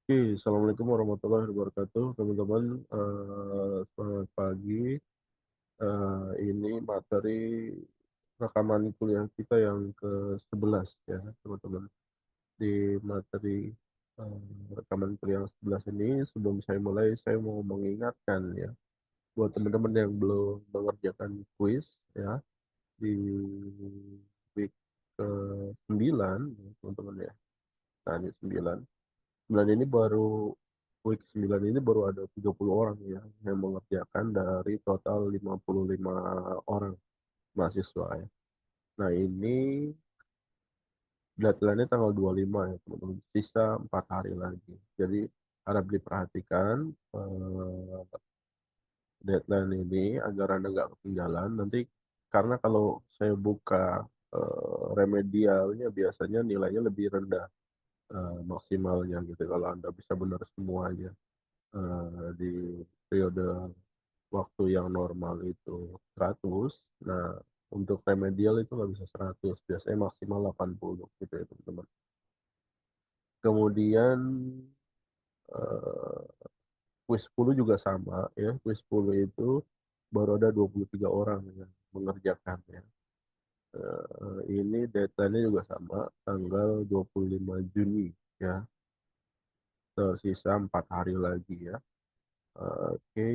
Oke, Assalamualaikum warahmatullahi wabarakatuh, teman-teman. Selamat pagi. Ini materi rekaman kuliah kita yang ke-11 ya, teman-teman. Di materi rekaman kuliah yang 11 ini, sebelum saya mulai, saya mau mengingatkan ya, buat teman-teman yang belum mengerjakan kuis ya, di week ke-9, ya, teman-teman ya. Nah, ini 9. 9 ini baru week 9 ini baru ada 30 orang ya yang mengerjakan dari total 55 orang mahasiswa ya. Nah, ini deadline-nya tanggal 25 ya, teman-teman. Sisa 4 hari lagi. Jadi harap diperhatikan deadline ini agar Anda nggak ketinggalan. Nanti karena kalau saya buka remedialnya biasanya nilainya lebih rendah maksimalnya gitu kalau Anda bisa benar semuanya. Di periode waktu yang normal itu 100. Nah, untuk remedial itu nggak bisa 100, biasanya maksimal 80 gitu ya, teman-teman. Kemudian eh, quiz 10 juga sama ya. Quiz 10 itu baru ada 23 orang yang mengerjakan ya. Ini deadline-nya juga sama, tanggal 25 Juni ya. Tersisa 4 hari lagi ya. Oke,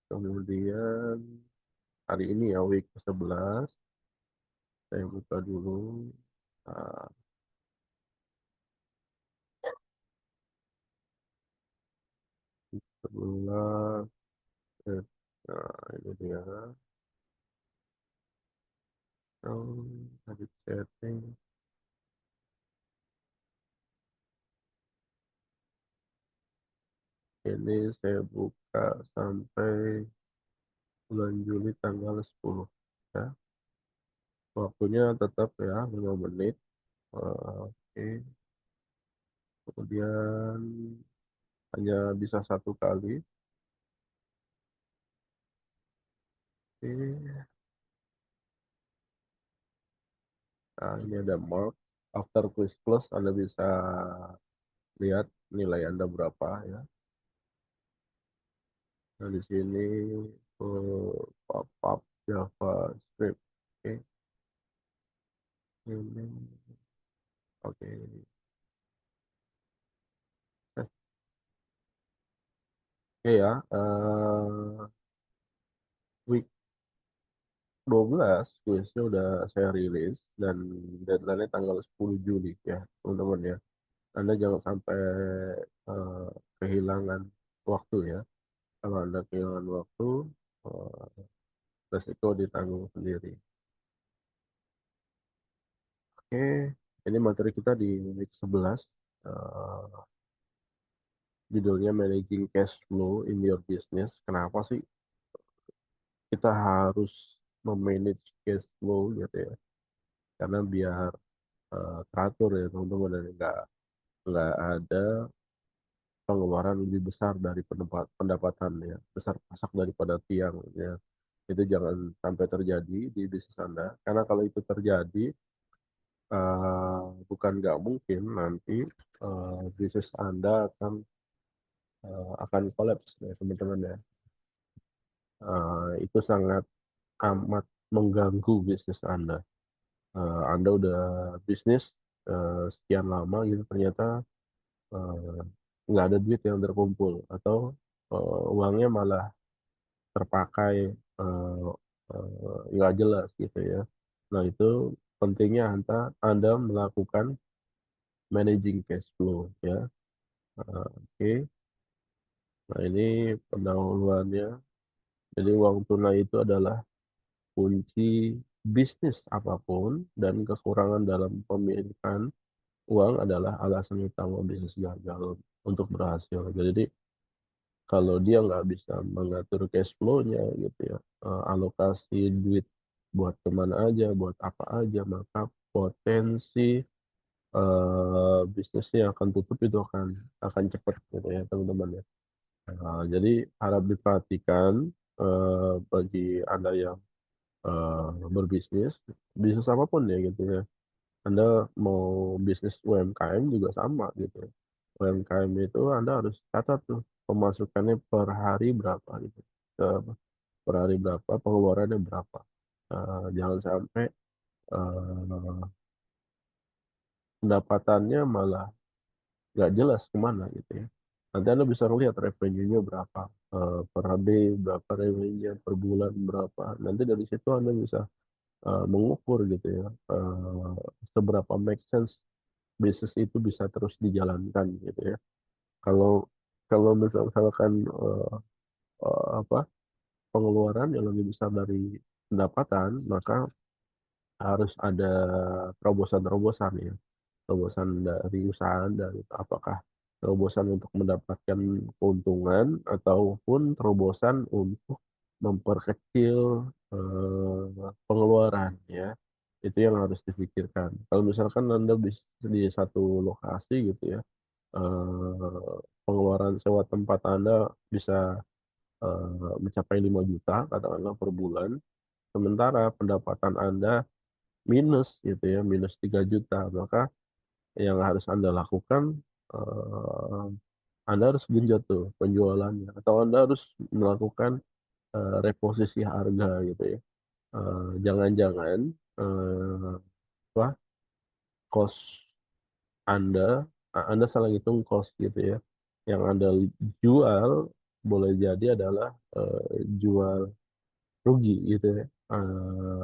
kemudian hari ini ya week ke-11, saya buka dulu. Nah, 11, eh, nah ini dia. Oh, tadi setting. Ini saya buka sampai bulan Juli tanggal 10 ya. Waktunya tetap ya 5 menit. Oke, kemudian hanya bisa satu kali. Oke. Nah, ini ada mark. After quiz close, Anda bisa lihat nilai Anda berapa ya. Nah, di sini pop-up JavaScript. Oke, ini oke. Oke ya, week 12 kuisnya udah saya rilis dan deadline-nya tanggal 10 Juli ya, teman-teman ya. Anda jangan sampai eh, kehilangan waktu ya. Kalau Anda kehilangan waktu, eh, resiko ditanggung sendiri. Oke, ini materi kita di week 11. eh, Judulnya Managing Cash Flow in Your Business. Kenapa sih kita harus memanage cash flow gitu ya? Karena biar teratur ya, teman-teman, dan nggak ada pengeluaran lebih besar dari pendapatan ya, besar pasak daripada tiang ya. Itu jangan sampai terjadi di bisnis Anda, karena kalau itu terjadi, bukan nggak mungkin nanti bisnis Anda akan kolaps ya, teman-teman ya. Itu sangat amat mengganggu bisnis Anda. Anda udah bisnis sekian lama gitu, ternyata eh, nggak ada duit yang terkumpul, atau uangnya malah terpakai nggak jelas gitu ya. Nah, itu pentingnya Anda melakukan managing cash flow ya. Oke. Nah, ini pendahuluannya. Jadi uang tunai itu adalah kunci bisnis apapun, dan kekurangan dalam pemilikan uang adalah alasan utama bisnis gagal untuk berhasil. Jadi kalau dia nggak bisa mengatur cash flow-nya gitu ya, alokasi duit buat kemana aja, buat apa aja, maka potensi bisnisnya akan tutup itu akan cepat gitu ya, teman-teman ya. Jadi harap diperhatikan bagi Anda yang berbisnis, bisnis apapun ya gitu ya. Anda mau bisnis UMKM juga sama gitu. UMKM itu Anda harus catat tuh pemasukannya per hari berapa gitu, per hari berapa, pengeluarannya berapa. Jangan sampai pendapatannya malah nggak jelas kemana gitu ya. Nanti Anda bisa lihat revenue-nya berapa, per day berapa revenue-nya, per bulan berapa. Nanti dari situ Anda bisa mengukur gitu ya, seberapa make sense bisnis itu bisa terus dijalankan gitu ya. Kalau kalau misalkan apa, pengeluaran yang lebih besar dari pendapatan, maka harus ada terobosan-terobosan ya. Terobosan dari usaha Anda gitu. Apakah terobosan untuk mendapatkan keuntungan ataupun terobosan untuk memperkecil pengeluaran ya. Itu yang harus dipikirkan. Kalau misalkan Anda di satu lokasi gitu ya, pengeluaran sewa tempat Anda bisa mencapai 5 juta katakanlah per bulan, sementara pendapatan Anda minus gitu ya, minus 3 juta, maka yang harus Anda lakukan, eee, Anda harus genjot tuh penjualannya atau Anda harus melakukan, reposisi harga gitu ya. Jangan-jangan, apa, cost Anda salah ngitung cost gitu ya. Yang Anda jual boleh jadi adalah, jual rugi gitu ya.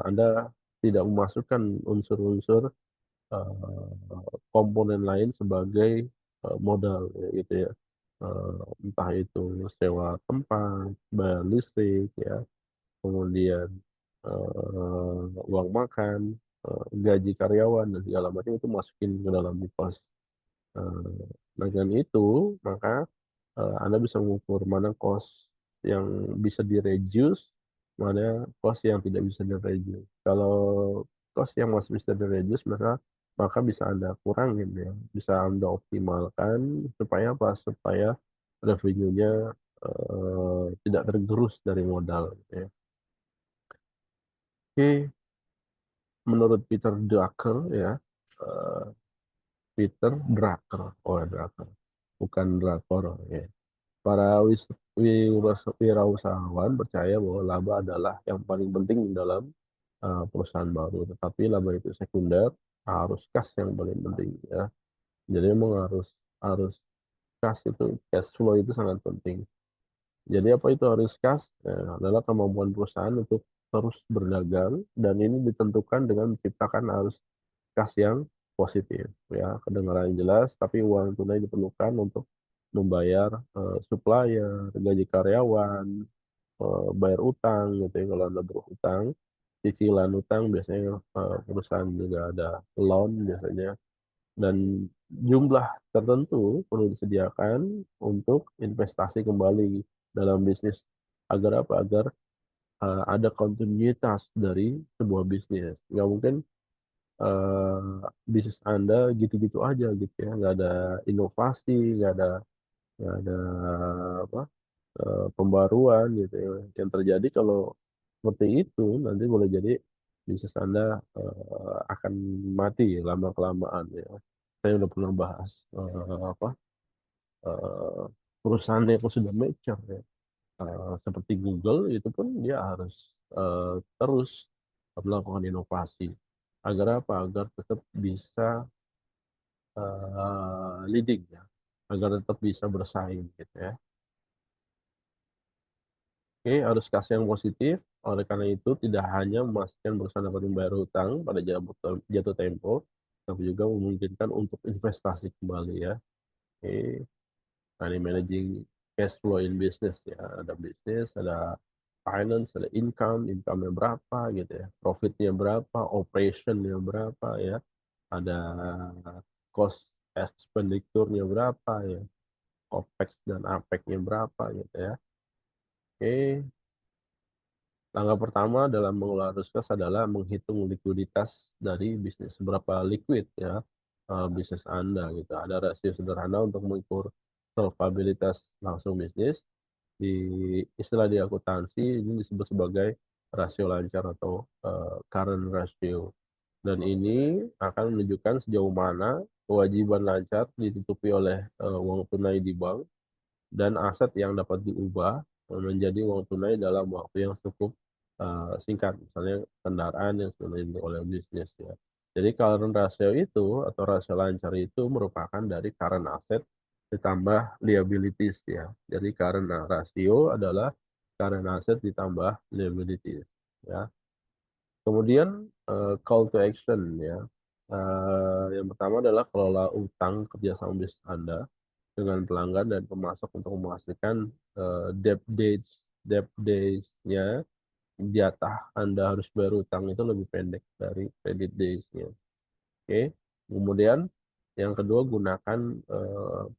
Anda tidak memasukkan unsur-unsur, komponen lain sebagai, modal ya gitu ya. Entah itu sewa tempat, bayar listrik ya, kemudian, uang makan, gaji karyawan dan segala macam itu masukin ke dalam kos. Dengan itu maka, Anda bisa mengukur mana cost yang bisa di-reduce, mana cost yang tidak bisa di-reduce. Kalau cost yang masih bisa di-reduce maka bisa Anda kurangin ya, bisa Anda optimalkan supaya apa, supaya revenue-nya, tidak tergerus dari modal gitu ya. Oke, menurut Peter Drucker ya, eee, Peter Drucker, oh Drucker, bukan drakor ya. Para wirausahawan percaya bahwa laba adalah yang paling penting dalam, perusahaan baru, tetapi laba itu sekunder, harus kas yang paling penting ya. Jadi memang harus harus kas itu, cash flow itu sangat penting. Jadi apa itu harus kas? Adalah kemampuan perusahaan untuk terus berdagang dan ini ditentukan dengan menciptakan arus kas yang positif ya, kedengaran jelas, tapi uang tunai diperlukan untuk membayar, supplier, gaji karyawan, bayar utang gitu ya, kalau Anda berhutang, cicilan utang biasanya, perusahaan juga ada loan biasanya, dan jumlah tertentu perlu disediakan untuk investasi kembali dalam bisnis. Agar apa? Agar, ada kontinuitas dari sebuah bisnis. Nggak mungkin, bisnis Anda gitu-gitu aja gitu ya, nggak ada inovasi, nggak ada apa, pembaruan gitu ya. Yang terjadi kalau seperti itu nanti boleh jadi bisnis Anda, akan mati lama-kelamaan ya. Saya udah pernah bahas, apa, eee, perusahaan yang sudah mature ya, seperti Google itu pun dia harus, terus melakukan inovasi. Agar apa? Agar tetap bisa, leading ya, agar tetap bisa bersaing gitu ya. Oke, arus kas yang positif, oleh karena itu tidak hanya memastikan perusahaan dapat membayar hutang pada jatuh tempo, tapi juga memungkinkan untuk investasi kembali ya. Oke, nah ini managing cash flow in business ya, ada bisnis, ada finance, ada income-nya berapa gitu ya, profit-nya berapa, operation-nya berapa ya, ada cost expenditure-nya berapa ya, OPEX dan APEX-nya berapa gitu ya. Oke, langkah pertama dalam mengelola arus kas adalah menghitung likuiditas dari bisnis, seberapa liquid ya, bisnis Anda gitu. Ada rasio sederhana untuk mengukur solvabilitas langsung bisnis, di istilah di akuntansi ini disebut sebagai rasio lancar atau, current ratio. Dan ini akan menunjukkan sejauh mana kewajiban lancar ditutupi oleh uang tunai di bank dan aset yang dapat diubah menjadi uang tunai dalam waktu yang cukup singkat, misalnya kendaraan yang sudah dimiliki oleh bisnis ya. Jadi current ratio itu atau rasio lancar itu merupakan dari current asset ditambah liabilities ya. Jadi current ratio adalah current asset ditambah liabilities ya. Kemudian call to action ya. Yang pertama adalah kelola utang kerjasama bisnis Anda dengan pelanggan dan pemasok untuk memastikan debt days-nya jatah Anda harus bayar utang itu lebih pendek dari credit days-nya. Oke. Kemudian yang kedua gunakan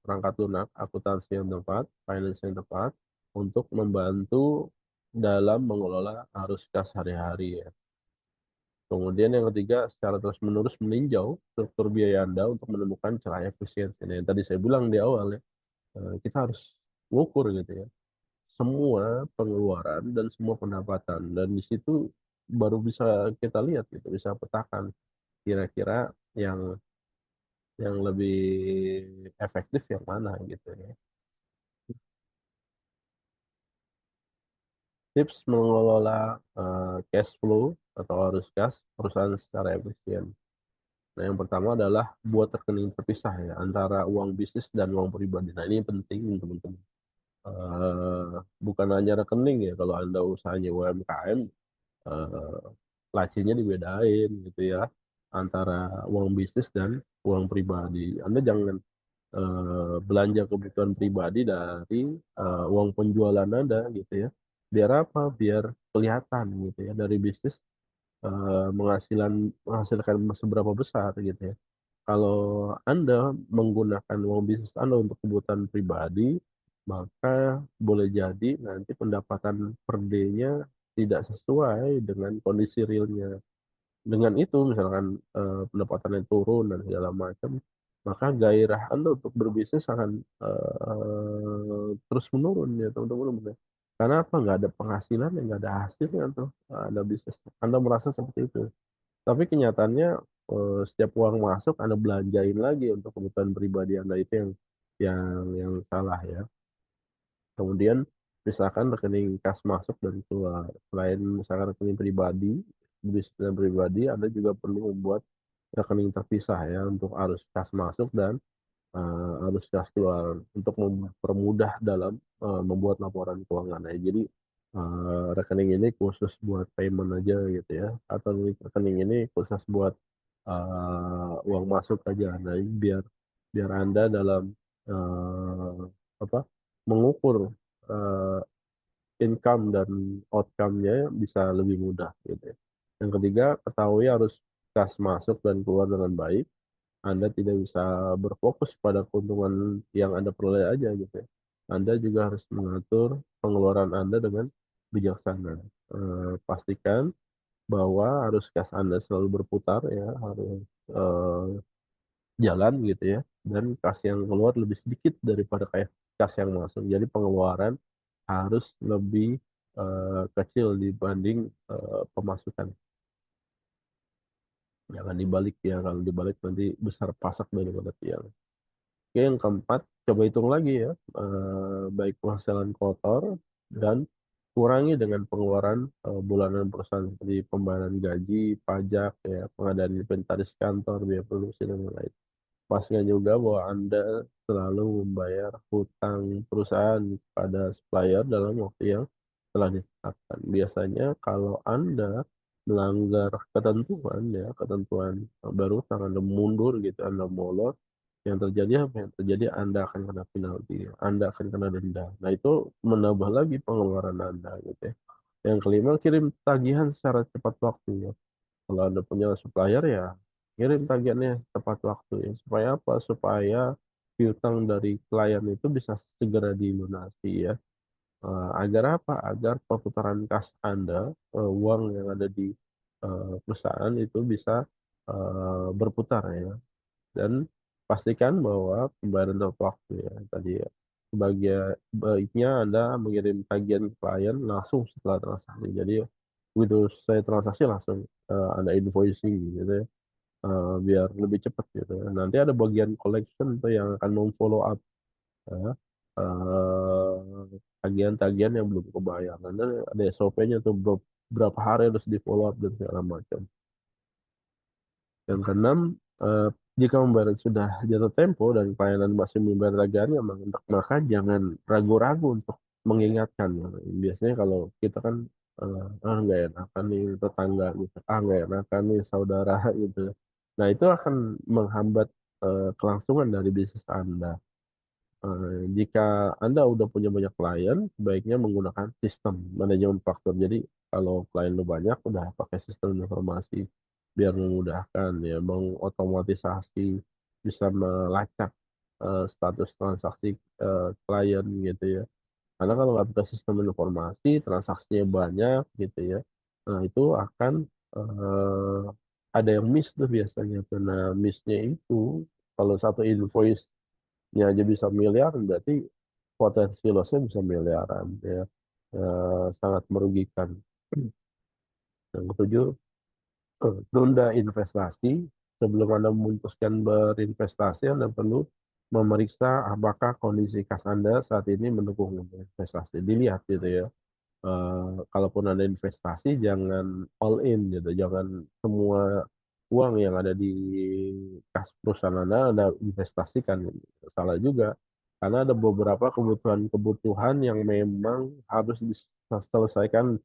perangkat lunak, akuntansi yang tepat, finance yang tepat untuk membantu dalam mengelola arus kas hari-hari ya. Kemudian yang ketiga, secara terus-menerus meninjau struktur biaya Anda untuk menemukan celah efisiensi. Nah, yang tadi saya bilang di awal ya, kita harus ngukur gitu ya, semua pengeluaran dan semua pendapatan. Dan di situ baru bisa kita lihat gitu, bisa petakan kira-kira yang lebih efektif yang mana gitu ya. Tips mengelola cash flow atau arus kas perusahaan secara efisien. Nah, yang pertama adalah buat rekening terpisah ya antara uang bisnis dan uang pribadi. Nah, ini penting teman-teman. Bukan hanya rekening ya, kalau Anda usahanya UMKM, eh, lacinya dibedain gitu ya antara uang bisnis dan uang pribadi. Anda jangan belanja kebutuhan pribadi dari uang penjualan Anda gitu ya. Biar apa? Biar kelihatan gitu ya dari bisnis menghasilkan seberapa besar gitu ya. Kalau Anda menggunakan uang bisnis Anda untuk kebutuhan pribadi, maka boleh jadi nanti pendapatan per day-nya tidak sesuai dengan kondisi realnya. Dengan itu, misalkan pendapatannya turun dan segala macam, maka gairah Anda untuk berbisnis akan terus menurun ya teman-teman. Karena apa? Nggak ada penghasilan, nggak ada hasilnya tuh Anda bisnis. Anda merasa seperti itu. Tapi kenyataannya setiap uang masuk Anda belanjain lagi untuk kebutuhan pribadi Anda itu yang salah ya. Kemudian misalkan rekening kas masuk dan keluar. Selain misalkan rekening pribadi, bisnis dan pribadi, Anda juga perlu membuat rekening terpisah ya untuk arus kas masuk dan arus kas keluar untuk mempermudah dalam membuat laporan keuangan ya. Jadi rekening ini khusus buat payment aja gitu ya, atau rekening ini khusus buat uang masuk aja. Nah, ini biar biar Anda dalam eh, apa mengukur eh, income dan outcome-nya bisa lebih mudah gitu ya. Yang ketiga, ketahui harus kas masuk dan keluar dengan baik. Anda tidak bisa berfokus pada keuntungan yang Anda peroleh aja gitu ya. Anda juga harus mengatur pengeluaran Anda dengan bijaksana. Pastikan bahwa arus kas Anda selalu berputar ya, harus eh, jalan gitu ya, dan kas yang keluar lebih sedikit daripada kayak kas yang masuk. Jadi pengeluaran harus lebih kecil dibanding pemasukan. Jangan dibalik ya, kalau dibalik nanti besar pasak daripada tiang. Oke, yang keempat, coba hitung lagi ya, baik penghasilan kotor dan kurangi dengan pengeluaran bulanan perusahaan seperti pembayaran gaji, pajak, ya, pengadaan inventaris kantor, biaya produksi dan lain-lain. Pastikan juga bahwa Anda selalu membayar hutang perusahaan pada supplier dalam waktu yang telah ditetapkan. Biasanya kalau Anda melanggar ketentuan ya, ketentuan berhutang, Anda mundur gitu, Anda molor, yang terjadi apa? Yang terjadi Anda akan kena penalti, Anda akan kena denda. Nah, itu menambah lagi pengeluaran Anda gitu ya. Yang kelima, kirim tagihan secara cepat waktu ya. Kalau Anda punya supplier ya kirim tagihannya tepat waktu ya. Supaya apa? Supaya piutang dari klien itu bisa segera dilunasi ya. Agar apa? Agar perputaran kas Anda, uang yang ada di perusahaan itu bisa berputar ya. Dan pastikan bahwa pembayaran tepat waktu ya tadi ya. Sebagai baiknya Anda mengirim tagihan ke klien langsung setelah transaksi. Jadi begitu saya transaksi langsung Anda invoicing gitu ya. biar lebih cepat gitu ya. Nanti ada bagian collection tuh yang akan memfollow up ya, tagihan-tagihan yang belum kebayar. Nanti ada SOP-nya tuh berapa hari harus di follow up dan segala macam. Yang keenam, eh, jika membayar sudah jatuh tempo dan pelayanan masih membayar tagihannya, maka jangan ragu-ragu untuk mengingatkan. Biasanya kalau kita kan nggak enakan nih tetangga gitu, nggak enakan nih saudara gitu. Nah itu akan menghambat kelangsungan dari bisnis Anda. Jika Anda udah punya banyak klien, sebaiknya menggunakan sistem manajemen faktur. Jadi kalau klien lu banyak, udah pakai sistem informasi biar memudahkan ya, mengotomatisasi, bisa melacak status transaksi klien gitu ya. Karena kalau nggak pakai sistem informasi, transaksinya banyak gitu ya. Nah itu akan eh, ada yang miss tuh biasanya. Nah missnya itu kalau satu invoice nya aja bisa miliaran berarti potensi lossnya bisa miliaran ya. Sangat merugikan. Yang ketujuh, tunda investasi. Sebelum Anda memutuskan berinvestasi, Anda perlu memeriksa apakah kondisi kas Anda saat ini mendukung untuk investasi. Dilihat gitu ya. Kalaupun ada investasi jangan all in gitu, jangan semua uang yang ada di kas perusahaan Anda investasikan. Salah juga, karena ada beberapa kebutuhan-kebutuhan yang memang harus diselesaikan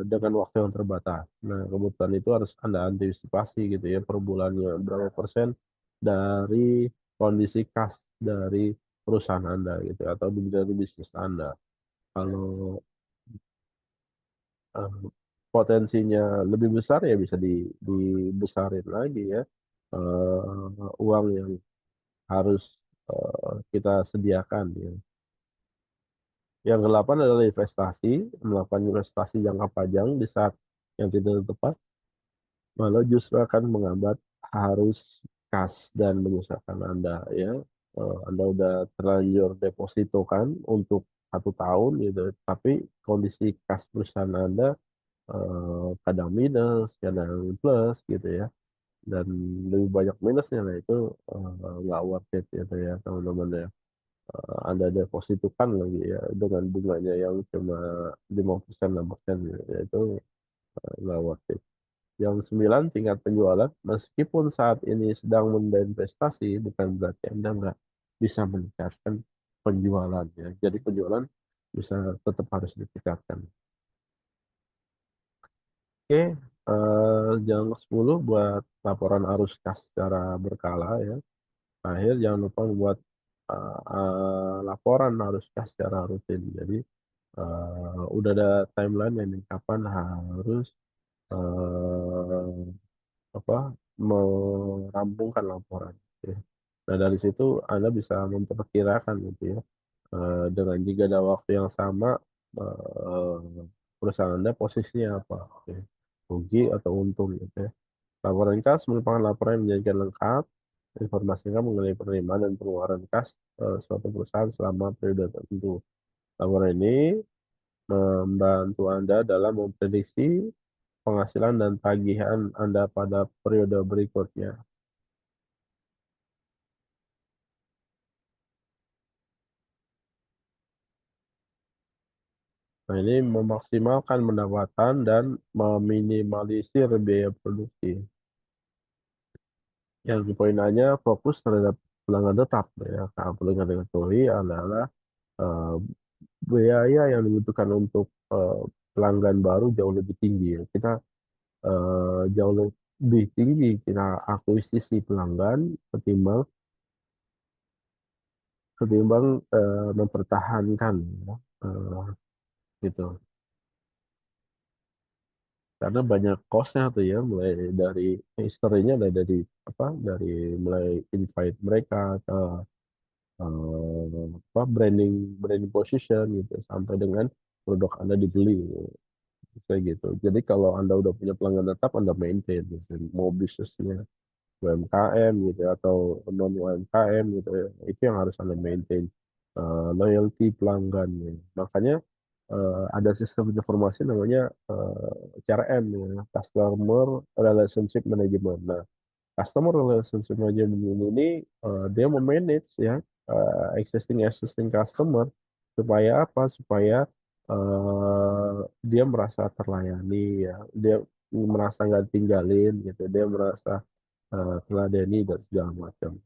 dengan waktu yang terbatas. Nah, kebutuhan itu harus Anda antisipasi gitu ya, per bulannya berapa persen dari kondisi kas dari perusahaan Anda gitu, atau dari bisnis Anda. Kalau eh, potensinya lebih besar ya bisa dibesarin lagi ya, uang yang harus kita sediakan ya. Yang kedelapan adalah investasi, melakukan investasi jangka panjang di saat yang tidak tepat, malah justru akan menghambat harus kas dan menyusahkan Anda ya. Anda udah terlanjur deposito kan untuk 1 tahun gitu, tapi kondisi kas perusahaan Anda kadang minus, kadang plus gitu ya. Dan lebih banyak minusnya, nah itu nggak worth it gitu ya teman-teman ya. Anda depositokan lagi ya dengan bunganya yang cuma 5% 6% gitu ya, itu nggak worth it. Yang sembilan, tingkat penjualan. Meskipun saat ini sedang investasi, bukan berarti Anda nggak bisa meningkatkan penjualannya. Jadi penjualan bisa tetap harus ditingkatkan. Oke, jangan 10 buat laporan arus kas secara berkala ya. Akhir jangan lupa buat laporan arus kas secara rutin. Jadi udah ada timeline yang kapan harus eh, apa merampungkan laporan. Ya. Nah dari situ Anda bisa memperkirakan gitu ya. Dengan jika ada waktu yang sama, eh, perusahaan Anda posisinya apa, ya. Rugi atau untung gitu ya. Laporan kas merupakan laporan yang menjadikan lengkap informasinya mengenai penerimaan dan pengeluaran kas suatu perusahaan selama periode tertentu. Laporan ini membantu Anda dalam memprediksi penghasilan dan tagihan Anda pada periode berikutnya. Nah, ini memaksimalkan pendapatan dan meminimalisir biaya produksi. Yang di poin A-nya fokus terhadap pelanggan tetap ya. Nah, perlu diketahui adalah eh, biaya yang dibutuhkan untuk pelanggan baru jauh lebih tinggi ya. Kita jauh lebih tinggi kita akuisisi pelanggan ketimbang ketimbang mempertahankan ya. Eh, gitu. Karena banyak costnya tuh ya, mulai dari historinya, dari apa, dari mulai invite mereka ke apa, branding branding position gitu sampai dengan produk Anda dibeli kayak gitu. Jadi kalau Anda udah punya pelanggan tetap, Anda maintain gitu. Mau bisnisnya UMKM gitu ya, atau non UMKM gitu ya, itu yang harus Anda maintain loyalty pelanggan ya. Makanya ada sistem informasi namanya CRM ya, Customer Relationship Management. Nah, Customer Relationship Management ini dia memanage ya existing existing customer supaya apa? Supaya dia merasa terlayani ya, dia merasa nggak tinggalin gitu, dia merasa teladani dan segala macam.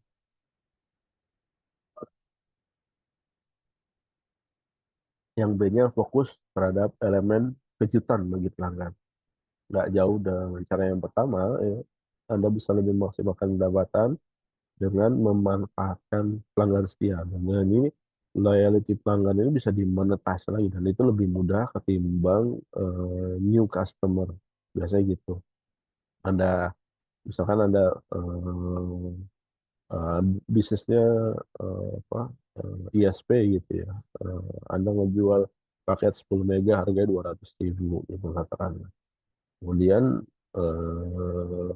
Yang B-nya fokus terhadap elemen kejutan bagi pelanggan. Nggak jauh dengan cara yang pertama, ya. Anda bisa lebih maksimalkan pendapatan dengan memanfaatkan pelanggan setia. Dan dengan ini loyalty pelanggan ini bisa dimonetize lagi dan itu lebih mudah ketimbang new customer. Biasanya gitu. Anda misalkan Anda eh, eh, bisnisnya apa ISP gitu ya. Anda ngejual paket 10 mega harganya 200.000 gitu katakanlah. Kemudian eh,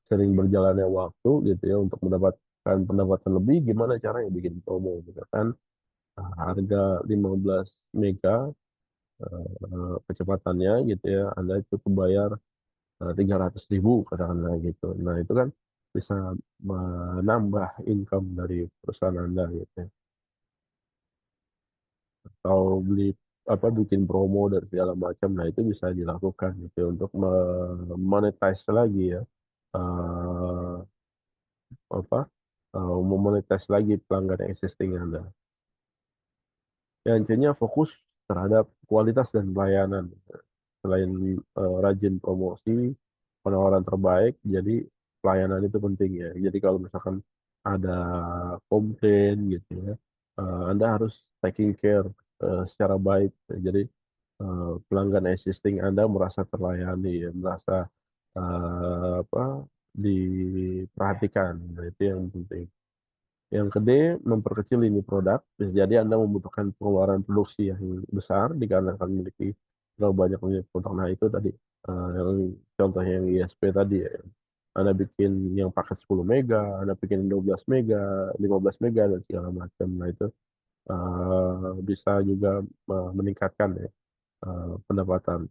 sering berjalannya waktu gitu ya untuk mendapatkan pendapatan lebih gimana caranya bikin promo gitu kan. Harga 15 mega kecepatannya gitu ya Anda cukup bayar 300.000 katakanlah gitu. Nah itu kan bisa menambah income dari perusahaan Anda gitu ya. Atau beli apa bikin promo dan segala macam, nah itu bisa dilakukan gitu ya, untuk monetize lagi ya, eh, apa memonetize lagi pelanggan existing Anda. Yang intinya fokus terhadap kualitas dan pelayanan. Selain rajin promosi, penawaran terbaik, jadi pelayanan itu penting ya. Jadi kalau misalkan ada komplain gitu ya, Anda harus taking care secara baik. Jadi pelanggan existing Anda merasa terlayani, ya, merasa apa diperhatikan. Nah, itu yang penting. Yang kedua, memperkecil lini produk. Bisa jadi Anda membutuhkan pengeluaran produksi yang besar dikarenakan memiliki terlalu banyak unit produk. Nah, itu tadi yang contohnya yang ISP tadi ya. Anda bikin yang paket 10 mega, Anda bikin 12 mega, 15 mega dan segala macam. Nah, itu bisa juga meningkatkan ya pendapatan.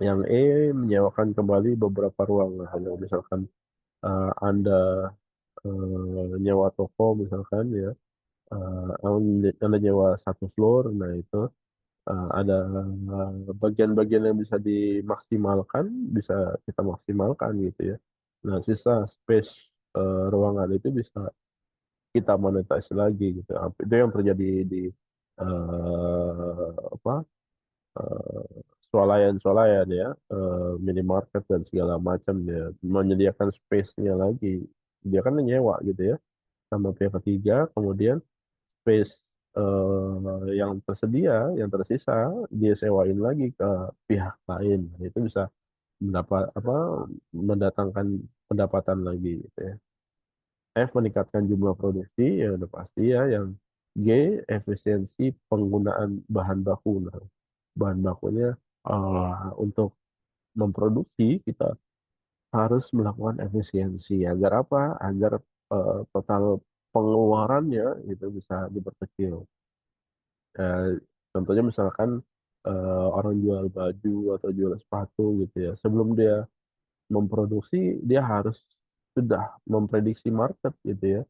Yang menyewakan kembali beberapa ruang. Nah, kalau misalkan Anda nyewa toko misalkan ya, Anda nyewa satu floor, nah itu ada bagian-bagian yang bisa dimaksimalkan, bisa kita maksimalkan gitu ya. Nah, sisa space ruangan itu bisa kita monetize lagi gitu. Itu yang terjadi di apa swalayan-swalayan ya, minimarket dan segala macam ya, menyediakan space-nya lagi. Dia kan nyewa gitu ya sama pihak ketiga, kemudian space yang tersedia, yang tersisa, dia sewain lagi ke pihak lain. Nah, itu bisa mendapat apa mendatangkan pendapatan lagi gitu ya. F meningkatkan jumlah produksi ya udah pasti ya. Yang G efisiensi penggunaan bahan baku. Nah, bahan bakunya untuk memproduksi kita harus melakukan efisiensi agar apa? Agar total pengeluarannya itu bisa diperkecil. Eh, Contohnya misalkan orang jual baju atau jual sepatu gitu ya. Sebelum dia memproduksi, dia harus sudah memprediksi market gitu ya.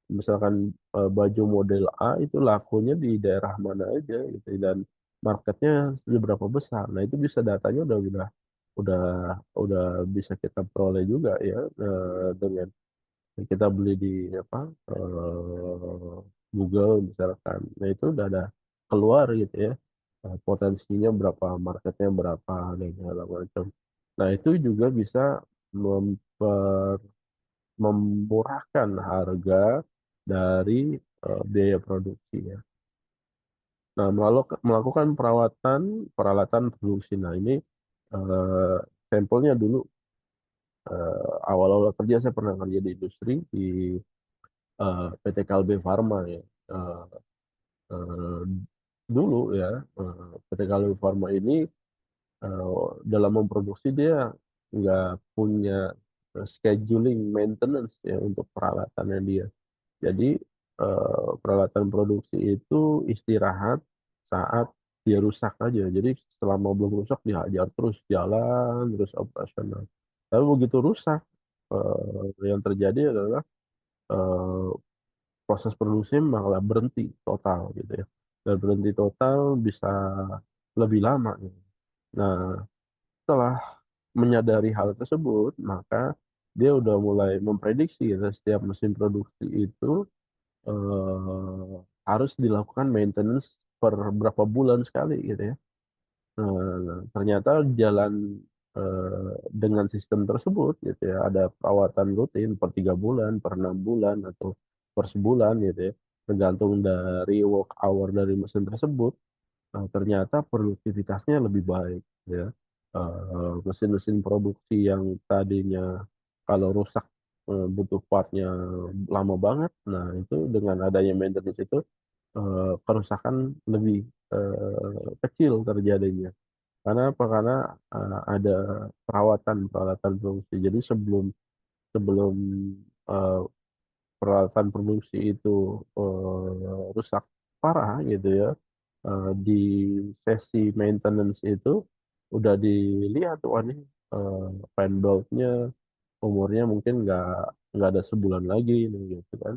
Misalkan baju model A itu lakunya di daerah mana aja gitu dan marketnya seberapa besar. Nah itu bisa datanya udah udah bisa kita peroleh juga ya dengan kita beli di apa Google misalkan. Nah itu udah ada keluar gitu ya potensinya berapa, marketnya berapa dan segala macam. Nah itu juga bisa memper, memurahkan harga dari biaya produksi ya. Nah melakukan perawatan peralatan produksi. Nah ini eh, sampelnya dulu awal-awal kerja saya pernah kerja di industri di PT Kalbe Farma ya. Eh, eh, Dulu ya PT Kalbe Farma ini dalam memproduksi dia nggak punya scheduling maintenance ya untuk peralatannya dia. Jadi peralatan produksi itu istirahat saat dia rusak aja. Jadi selama belum rusak dihajar terus, jalan terus operasional. Tapi begitu rusak, yang terjadi adalah, eee, proses produksi malah berhenti total gitu ya, dan berhenti total bisa lebih lama gitu. Nah, setelah menyadari hal tersebut, maka dia udah mulai memprediksi gitu, setiap mesin produksi itu, harus dilakukan maintenance per berapa bulan sekali gitu ya. Ternyata jalan, dengan sistem tersebut gitu ya, ada perawatan rutin per 3 bulan, per 6 bulan, atau per sebulan gitu ya, tergantung dari work hour dari mesin tersebut. Ternyata produktivitasnya lebih baik ya. Mesin-mesin produksi yang tadinya kalau rusak, butuh partnya lama banget, nah itu dengan adanya maintenance itu, kerusakan lebih, kecil terjadinya. Karena apa? Karena, ada peralatan produksi. Jadi sebelum sebelum, eee, peralatan produksi itu, rusak parah gitu ya, di sesi maintenance itu udah dilihat, wah ini, fan belt-nya umurnya mungkin nggak ada sebulan lagi nih gitu kan,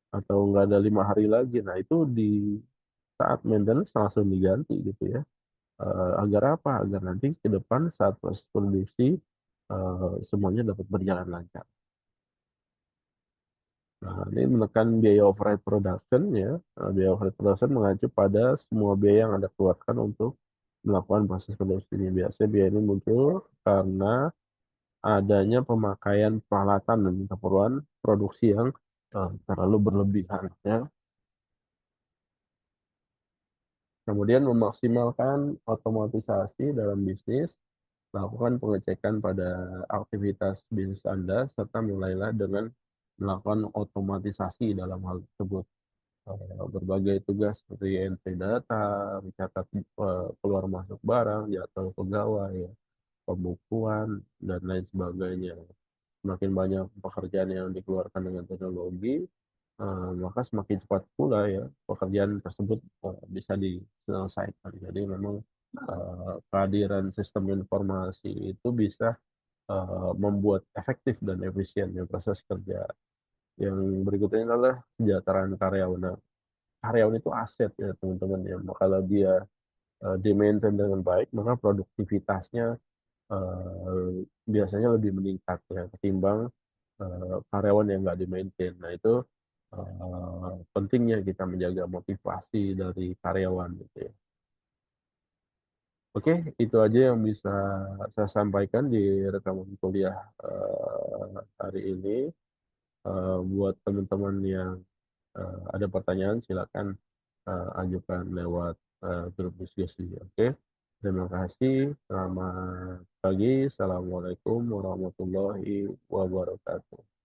atau nggak ada 5 hari lagi. Nah itu di saat maintenance langsung diganti gitu ya. Agar apa? Agar nanti ke depan saat proses produksi, semuanya dapat berjalan lancar. Nah, ini menekan biaya overhead production ya, biaya overhead production mengacu pada semua biaya yang Anda keluarkan untuk melakukan proses produksi ini. Biasanya biaya ini muncul karena adanya pemakaian peralatan dan keperluan produksi yang, terlalu berlebihan ya. Kemudian memaksimalkan otomatisasi dalam bisnis. Lakukan pengecekan pada aktivitas bisnis Anda, serta mulailah dengan melakukan otomatisasi dalam hal tersebut. Berbagai tugas seperti entry data, mencatat, keluar masuk barang, jadwal pegawai ya, pembukuan, dan lain sebagainya. Semakin banyak pekerjaan yang dikeluarkan dengan teknologi, maka semakin cepat pula ya pekerjaan tersebut, bisa diselesaikan. Jadi memang, kehadiran sistem informasi itu bisa, membuat efektif dan efisien ya proses kerja. Yang berikutnya adalah kesejahteraan karyawan. Nah, karyawan itu aset ya teman-teman ya, kalau dia, di-maintain dengan baik, maka produktivitasnya, biasanya lebih meningkat ya ketimbang, karyawan yang nggak di-maintain. Nah itu, pentingnya kita menjaga motivasi dari karyawan gitu ya. Oke, itu aja yang bisa saya sampaikan di rekaman kuliah, hari ini. Buat teman-teman yang, ada pertanyaan silakan, ajukan lewat, grup diskusi, oke? Terima kasih, selamat pagi, assalamualaikum warahmatullahi wabarakatuh.